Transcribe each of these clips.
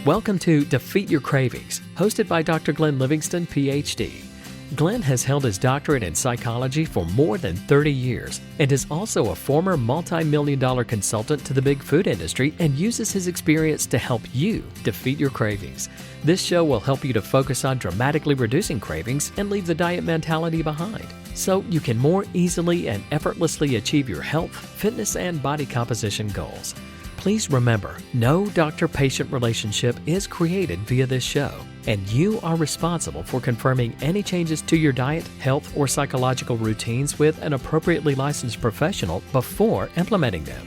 Welcome to Defeat Your Cravings, hosted by Dr. Glenn Livingston, PhD. Glenn has held his doctorate in psychology for more than 30 years and is also a former multi-million-dollar consultant to the big food industry and uses his experience to help you defeat your cravings. This show will help you to focus on dramatically reducing cravings and leave the diet mentality behind, so you can more easily and effortlessly achieve your health, fitness, and body composition goals. Please remember, no doctor-patient relationship is created via this show, and you are responsible for confirming any changes to your diet, health, or psychological routines with an appropriately licensed professional before implementing them.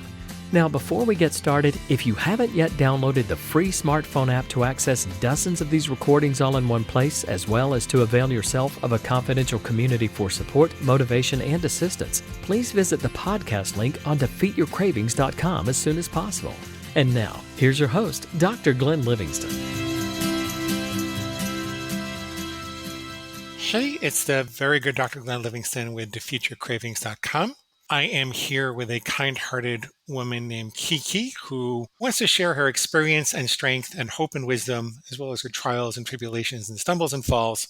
Now, before we get started, if you haven't yet downloaded the free smartphone app to access dozens of these recordings all in one place, as well as to avail yourself of a confidential community for support, motivation, and assistance, please visit the podcast link on defeatyourcravings.com as soon as possible. And now, here's your host, Dr. Glenn Livingston. Hey, it's the very good Dr. Glenn Livingston with defeatyourcravings.com. I am here with a kind-hearted woman named Kiki who wants to share her experience and strength and hope and wisdom, as well as her trials and tribulations and stumbles and falls,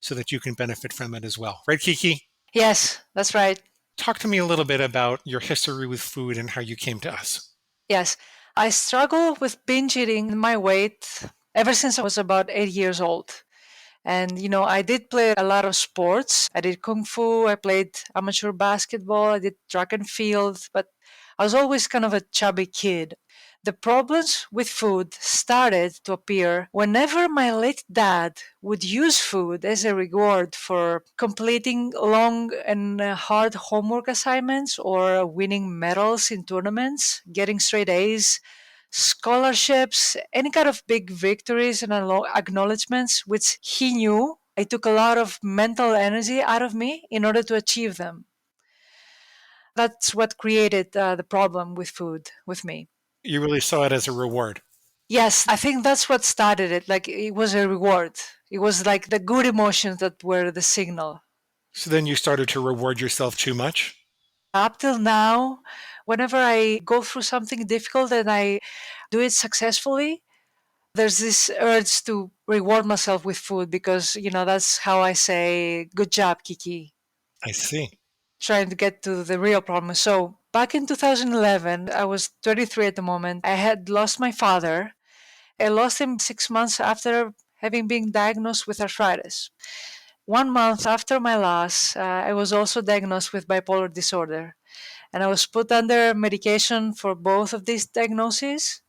so that you can benefit from it as well. Right, Kiki? Yes, that's right. Talk to me a little bit about your history with food and how you came to us. Yes, I struggle with binge eating my weight ever since I was about 8 years old. And, I did play a lot of sports. I did Kung Fu, I played amateur basketball, I did track and field, but I was always kind of a chubby kid. The problems with food started to appear whenever my late dad would use food as a reward for completing long and hard homework assignments or winning medals in tournaments, getting straight A's, scholarships, any kind of big victories and acknowledgments, which he knew it took a lot of mental energy out of me in order to achieve them. That's what created the problem with food with me. You really saw it as a reward. Yes, I think that's what started it. Like it was a reward. It was like the good emotions that were the signal. So then you started to reward yourself too much? Up till now, whenever I go through something difficult and I do it successfully, there's this urge to reward myself with food because, that's how I say, good job, Kiki. I see. Trying to get to the real problem. So back in 2011, I was 33 at the moment. I had lost my father. I lost him 6 months after having been diagnosed with arthritis. 1 month after my loss, I was also diagnosed with bipolar disorder. And I was put under medication for both of these diagnoses.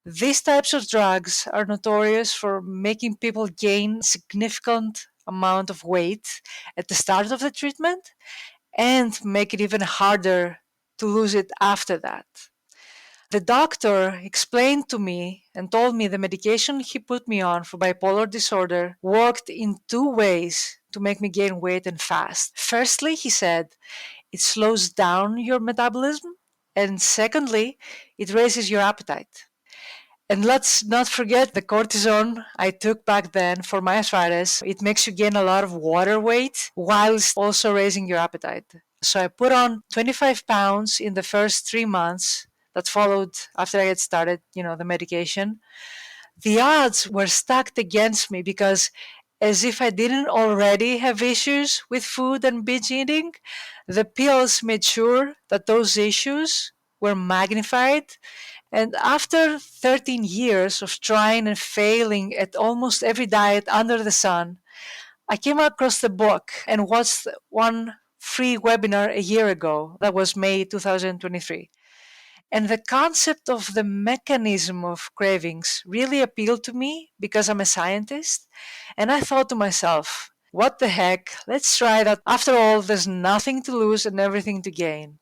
These types of drugs are notorious for making people gain significant amount of weight at the start of the treatment and make it even harder to lose it after that. The doctor explained to me and told me the medication he put me on for bipolar disorder worked in two ways to make me gain weight and fast. Firstly, he said, it slows down your metabolism, and secondly, it raises your appetite. And let's not forget the cortisone I took back then for my arthritis. It makes you gain a lot of water weight whilst also raising your appetite. So I put on 25 pounds in the first 3 months that followed after I had started, the medication. The odds were stacked against me because as if I didn't already have issues with food and binge eating, the pills made sure that those issues were magnified. And after 13 years of trying and failing at almost every diet under the sun, I came across the book and watched one free webinar a year ago. That was May 2023. And the concept of the mechanism of cravings really appealed to me because I'm a scientist. And I thought to myself, what the heck, let's try that. After all, there's nothing to lose and everything to gain.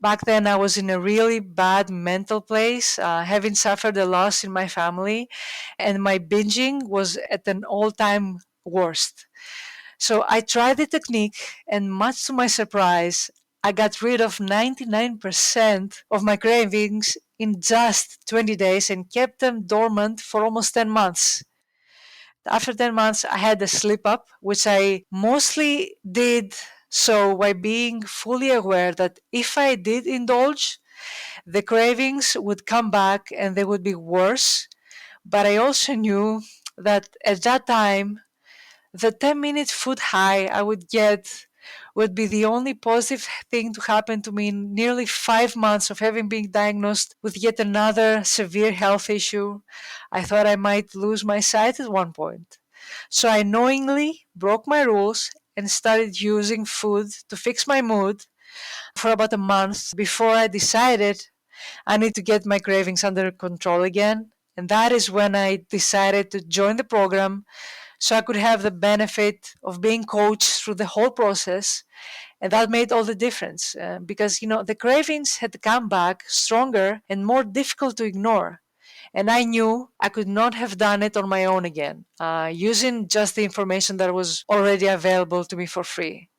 Back then, I was in a really bad mental place, having suffered a loss in my family, and my binging was at an all-time worst. So I tried the technique, and much to my surprise, I got rid of 99% of my cravings in just 20 days and kept them dormant for almost 10 months. After 10 months, I had a slip up, which I mostly did so by being fully aware that if I did indulge, the cravings would come back and they would be worse. But I also knew that at that time, the 10-minute food high I would get would be the only positive thing to happen to me in nearly 5 months of having been diagnosed with yet another severe health issue. I thought I might lose my sight at one point. So I knowingly broke my rules and started using food to fix my mood for about a month before I decided I need to get my cravings under control again. And that is when I decided to join the program so I could have the benefit of being coached through the whole process. And that made all the difference because, the cravings had come back stronger and more difficult to ignore. And I knew I could not have done it on my own again, using just the information that was already available to me for free.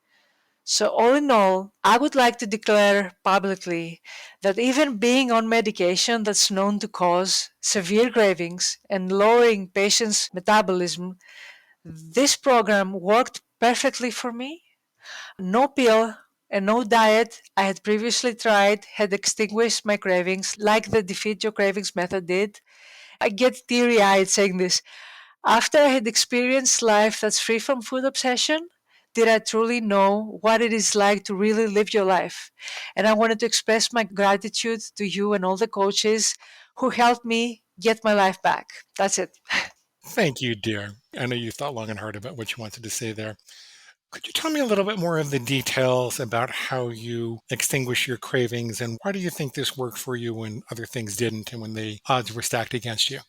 So, all in all, I would like to declare publicly that even being on medication that's known to cause severe cravings and lowering patients' metabolism, this program worked perfectly for me. No pill and no diet I had previously tried had extinguished my cravings like the Defeat Your Cravings method did. I get teary eyed saying this. After I had experienced life that's free from food obsession, did I truly know what it is like to really live your life. And I wanted to express my gratitude to you and all the coaches who helped me get my life back. That's it. Thank you, dear. I know you thought long and hard about what you wanted to say there. Could you tell me a little bit more of the details about how you extinguish your cravings and why do you think this worked for you when other things didn't and when the odds were stacked against you?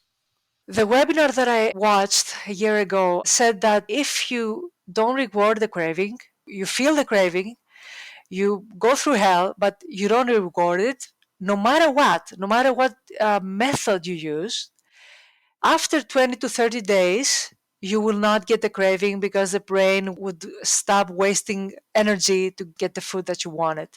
The webinar that I watched a year ago said that if you don't reward the craving, you feel the craving, you go through hell, but you don't reward it, no matter what method you use, after 20 to 30 days, you will not get the craving because the brain would stop wasting energy to get the food that you wanted.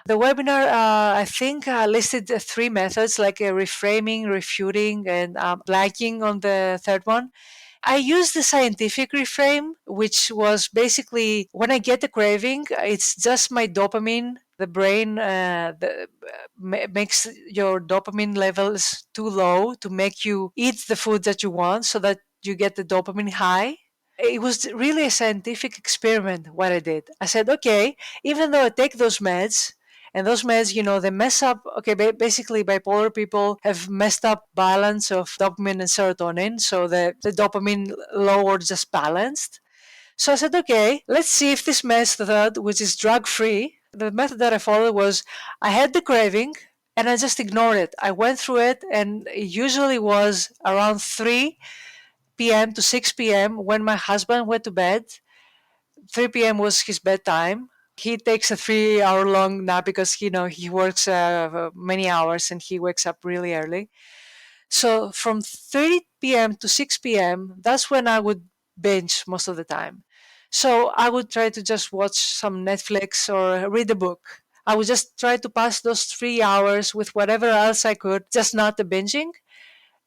The webinar, I think, listed three methods like reframing, refuting, and blanking on the third one. I used the scientific reframe, which was basically when I get the craving, it's just my dopamine. The brain makes your dopamine levels too low to make you eat the food that you want so that you get the dopamine high. It was really a scientific experiment what I did. I said, okay, even though I take those meds, and those meds, they mess up. Okay, basically, bipolar people have messed up balance of dopamine and serotonin. So the dopamine low or just balanced. So I said, okay, let's see if this method, which is drug free, the method that I followed was I had the craving and I just ignored it. I went through it and it usually was around 3 p.m. to 6 p.m. when my husband went to bed. 3 p.m. was his bedtime. He takes a 3 hour long nap because he works many hours and he wakes up really early. So from 3 p.m. to 6 p.m., that's when I would binge most of the time. So I would try to just watch some Netflix or read a book. I would just try to pass those 3 hours with whatever else I could, just not the binging.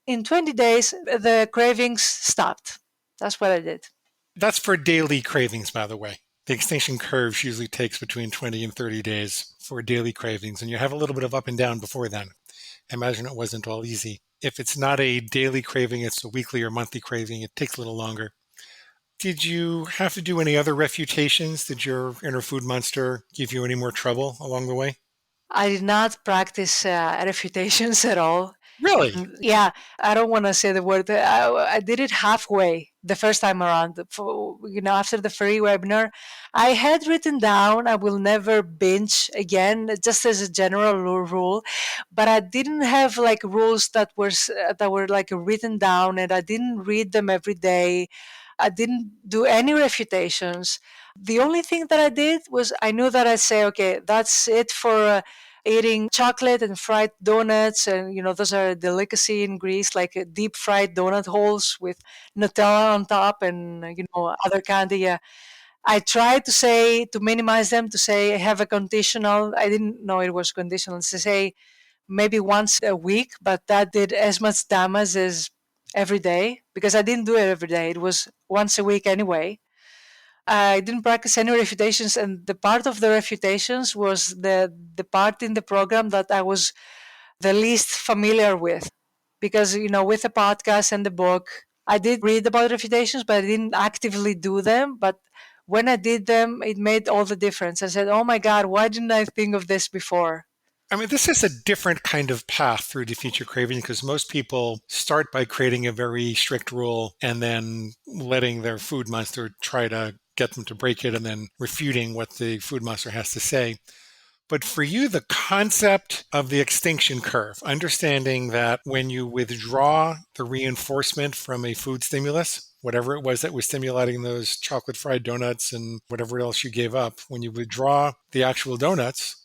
In 20 days, the cravings stopped. That's what I did. That's for daily cravings, by the way. The extinction curve usually takes between 20 and 30 days for daily cravings, and you have a little bit of up and down before then. I imagine it wasn't all easy. If it's not a daily craving, it's a weekly or monthly craving, it takes a little longer. Did you have to do any other refutations? Did your inner food monster give you any more trouble along the way? I did not practice refutations at all. Really? Yeah, I don't want to say the word. I did it halfway the first time around. After the free webinar, I had written down I will never binge again, just as a general rule. But I didn't have like rules that were like written down, and I didn't read them every day. I didn't do any refutations. The only thing that I did was I knew that I'd say, okay, that's it for eating chocolate and fried donuts. And, those are a delicacy in Greece, like deep fried donut holes with Nutella on top and, other candy. Yeah. I tried to minimize them, to say have a conditional. I didn't know it was conditional, to say maybe once a week, but that did as much damage as every day because I didn't do it every day. It was once a week anyway. I didn't practice any refutations, and the part of the refutations was the part in the program that I was the least familiar with. because, with the podcast and the book, I did read about refutations, but I didn't actively do them. But when I did them, it made all the difference. I said, oh my God, why didn't I think of this before? I mean, this is a different kind of path through defeat your craving because most people start by creating a very strict rule and then letting their food monster try to get them to break it and then refuting what the food monster has to say. But for you, the concept of the extinction curve, understanding that when you withdraw the reinforcement from a food stimulus, whatever it was that was stimulating those chocolate fried donuts and whatever else you gave up, when you withdraw the actual donuts,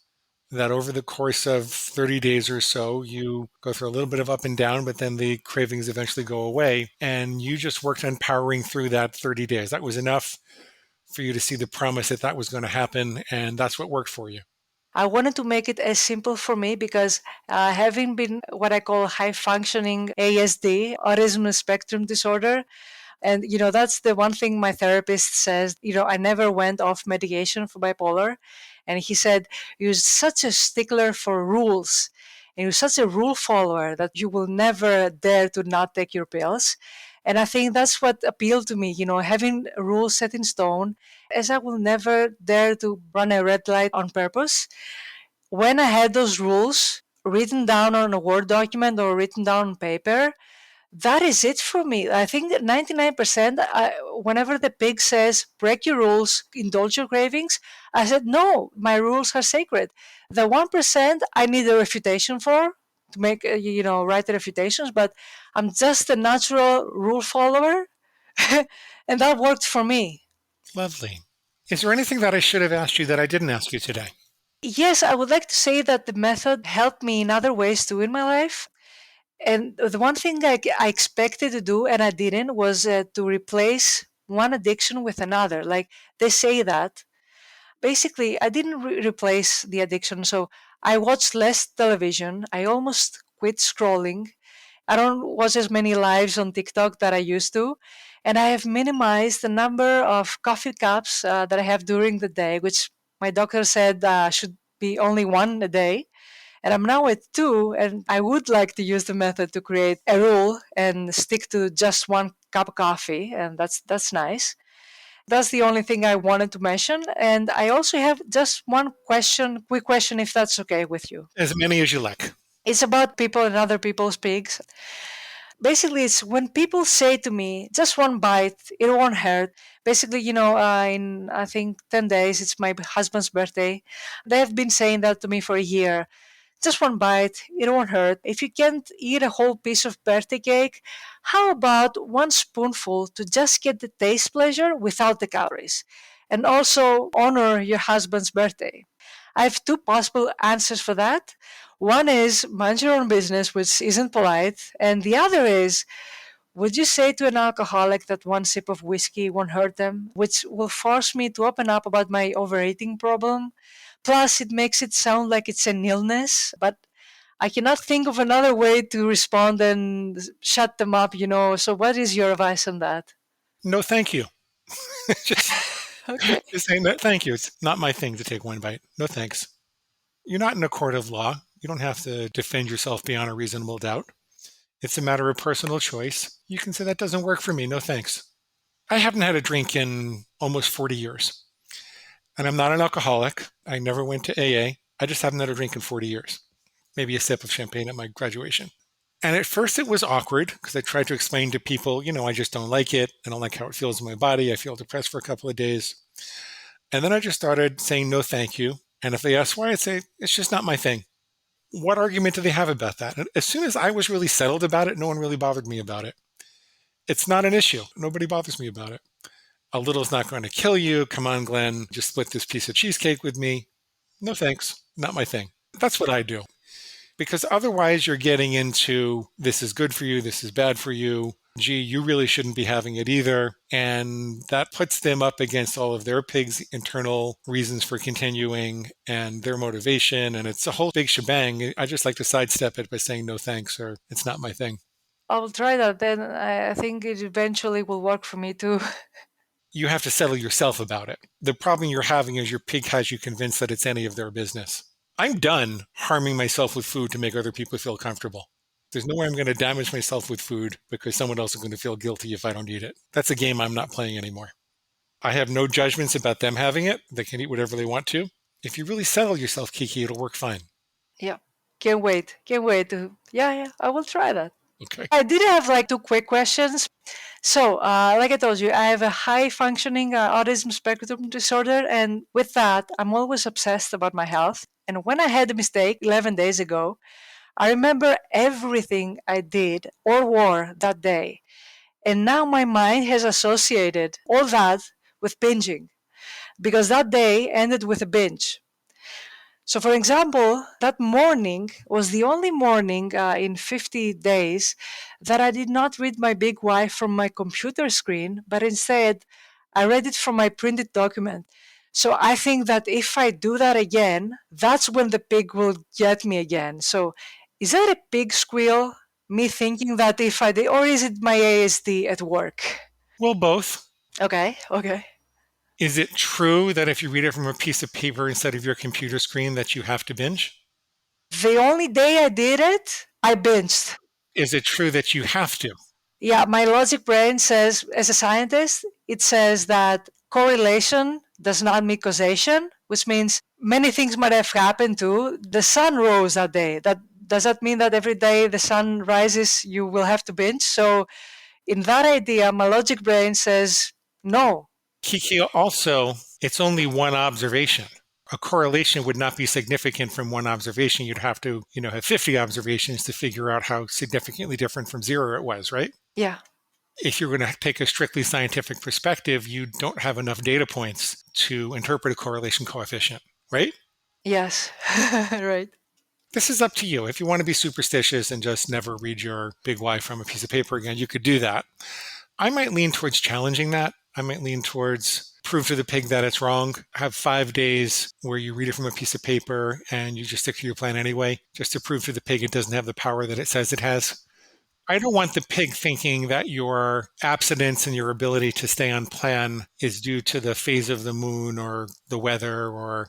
that over the course of 30 days or so, you go through a little bit of up and down, but then the cravings eventually go away. And you just worked on powering through that 30 days. That was enough for you to see the promise that that was going to happen. And that's what worked for you. I wanted to make it as simple for me because having been what I call high functioning ASD, autism spectrum disorder, and that's the one thing my therapist says, I never went off medication for bipolar. And he said, you're such a stickler for rules. And you're such a rule follower that you will never dare to not take your pills. And I think that's what appealed to me, having rules set in stone, as I will never dare to run a red light on purpose. When I had those rules written down on a Word document or written down on paper, that is it for me. I think that 99%, whenever the pig says, break your rules, indulge your cravings, I said, no, my rules are sacred. The 1% I need a refutation for, to make, write the refutations, but I'm just a natural rule follower. And that worked for me. Lovely. Is there anything that I should have asked you that I didn't ask you today? Yes, I would like to say that the method helped me in other ways too in my life. And the one thing I expected to do and I didn't was to replace one addiction with another. Like they say that. Basically, I didn't replace the addiction. So I watched less television. I almost quit scrolling. I don't watch as many lives on TikTok that I used to. And I have minimized the number of coffee cups that I have during the day, which my doctor said should be only one a day. And I'm now at two, and I would like to use the method to create a rule and stick to just one cup of coffee, and that's nice. That's the only thing I wanted to mention. And I also have just one question, quick question, if that's okay with you. As many as you like. It's about people and other people's pigs. Basically, it's when people say to me, just one bite, it won't hurt. Basically, in I think 10 days, it's my husband's birthday. They have been saying that to me for a year. Just one bite, it won't hurt. If you can't eat a whole piece of birthday cake, how about one spoonful to just get the taste pleasure without the calories? And also honor your husband's birthday. I have two possible answers for that. One is mind your own business, which isn't polite. And the other is, would you say to an alcoholic that one sip of whiskey won't hurt them, which will force me to open up about my overeating problem? Plus, it makes it sound like it's an illness, but I cannot think of another way to respond and shut them up. So, what is your advice on that? No, thank you. just, Okay. just saying that. Thank you. It's not my thing to take one bite. No, thanks. You're not in a court of law. You don't have to defend yourself beyond a reasonable doubt. It's a matter of personal choice. You can say that doesn't work for me. No, thanks. I haven't had a drink in almost 40 years. And I'm not an alcoholic. I never went to AA. I just haven't had a drink in 40 years. Maybe a sip of champagne at my graduation. And at first it was awkward because I tried to explain to people, I just don't like it. I don't like how it feels in my body. I feel depressed for a couple of days. And then I just started saying no, thank you. And if they asked why, I'd say, it's just not my thing. What argument do they have about that? And as soon as I was really settled about it, no one really bothered me about it. It's not an issue. Nobody bothers me about it. A little's not going to kill you. Come on, Glenn, just split this piece of cheesecake with me. No thanks. Not my thing. That's what I do. Because otherwise you're getting into this is good for you, this is bad for you. Gee, you really shouldn't be having it either. And that puts them up against all of their pigs' internal reasons for continuing and their motivation. And it's a whole big shebang. I just like to sidestep it by saying no thanks or it's not my thing. I will try that. Then I think it eventually will work for me too. You have to settle yourself about it. The problem you're having is your pig has you convinced that it's any of their business. I'm done harming myself with food to make other people feel comfortable. There's no way I'm going to damage myself with food because someone else is going to feel guilty if I don't eat it. That's a game I'm not playing anymore. I have no judgments about them having it. They can eat whatever they want to. If you really settle yourself, Kiki, it'll work fine. Yeah. Can't wait. Can't wait to. Yeah, I will try that. Okay. I did have like two quick questions. So, like I told you, I have a high functioning autism spectrum disorder. And with that, I'm always obsessed about my health. And when I had a mistake 11 days ago, I remember everything I did or wore that day. And now my mind has associated all that with binging because that day ended with a binge. So, for example, that morning was the only morning in 50 days that I did not read my big why from my computer screen, but instead I read it from my printed document. So, I think that if I do that again, that's when the pig will get me again. So, is that a pig squeal? Me thinking that if I did, or is it my ASD at work? Well, both. Okay. Is it true that if you read it from a piece of paper instead of your computer screen that you have to binge? The only day I did it, I binged. Is it true that you have to? Yeah, my logic brain says, as a scientist, it says that correlation does not mean causation, which means many things might have happened too. The sun rose that day. Does that mean that every day the sun rises, you will have to binge? So, in that idea, my logic brain says no. Kiki, also, it's only one observation. A correlation would not be significant from one observation. You'd have to, have 50 observations to figure out how significantly different from zero it was, right? Yeah. If you're going to take a strictly scientific perspective, you don't have enough data points to interpret a correlation coefficient, right? Yes. Right. This is up to you. If you want to be superstitious and just never read your big why from a piece of paper again, you could do that. I might lean towards challenging that. I might lean towards prove to the pig that it's wrong. Have 5 days where you read it from a piece of paper and you just stick to your plan anyway, just to prove to the pig it doesn't have the power that it says it has. I don't want the pig thinking that your abstinence and your ability to stay on plan is due to the phase of the moon or the weather or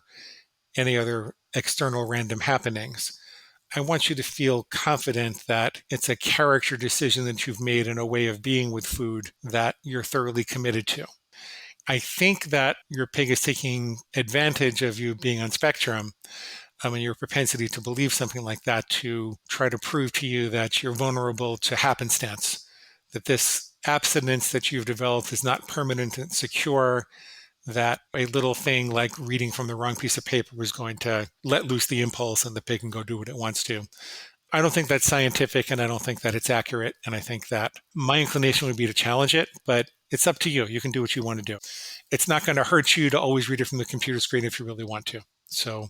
any other external random happenings. I want you to feel confident that it's a character decision that you've made and a way of being with food that you're thoroughly committed to. I think that your pig is taking advantage of you being on spectrum and your propensity to believe something like that to try to prove to you that you're vulnerable to happenstance, that this abstinence that you've developed is not permanent and secure, that a little thing like reading from the wrong piece of paper is going to let loose the impulse and the pig can go do what it wants to. I don't think that's scientific and I don't think that it's accurate. And I think that my inclination would be to challenge it, but it's up to you. You can do what you want to do. It's not going to hurt you to always read it from the computer screen if you really want to. So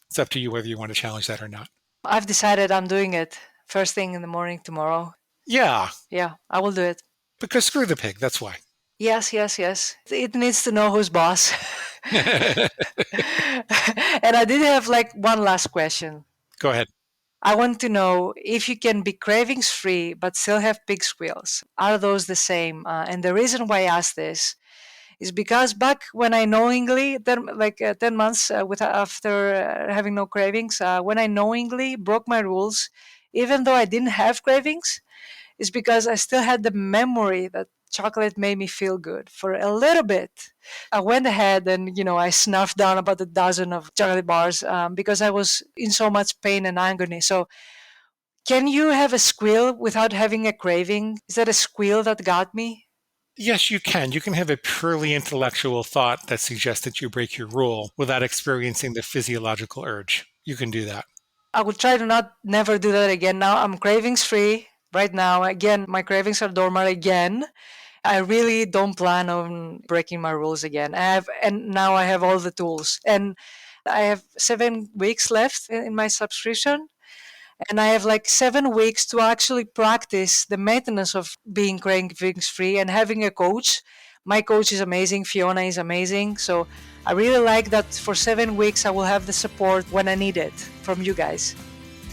it's up to you whether you want to challenge that or not. I've decided I'm doing it first thing in the morning tomorrow. Yeah. Yeah, I will do it. Because screw the pig. That's why. Yes. It needs to know who's boss. And I did have like one last question. Go ahead. I want to know if you can be cravings free but still have pig squeals. Are those the same? And the reason why I asked this is because back when I knowingly, 10 months after having no cravings, when I knowingly broke my rules, even though I didn't have cravings, is because I still had the memory that chocolate made me feel good for a little bit. I went ahead and, I snuffed down about a dozen of chocolate bars because I was in so much pain and agony. So can you have a squeal without having a craving? Is that a squeal that got me? Yes, you can. You can have a purely intellectual thought that suggests that you break your rule without experiencing the physiological urge. You can do that. I will try to never do that again. Now I'm cravings free right now. Again, my cravings are dormant again. I really don't plan on breaking my rules again. And now I have all the tools. And I have 7 weeks left in my subscription. And I have like 7 weeks to actually practice the maintenance of being cravings free and having a coach. My coach is amazing. Fiona is amazing. So I really like that for 7 weeks, I will have the support when I need it from you guys.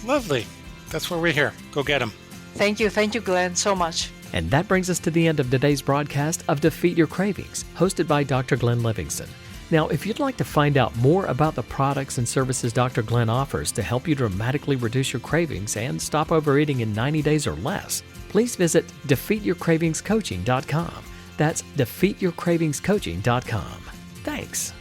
Lovely. That's why we're here. Go get them. Thank you, Glenn, so much. And that brings us to the end of today's broadcast of Defeat Your Cravings, hosted by Dr. Glenn Livingston. Now, if you'd like to find out more about the products and services Dr. Glenn offers to help you dramatically reduce your cravings and stop overeating in 90 days or less, please visit defeatyourcravingscoaching.com. That's defeatyourcravingscoaching.com. Thanks.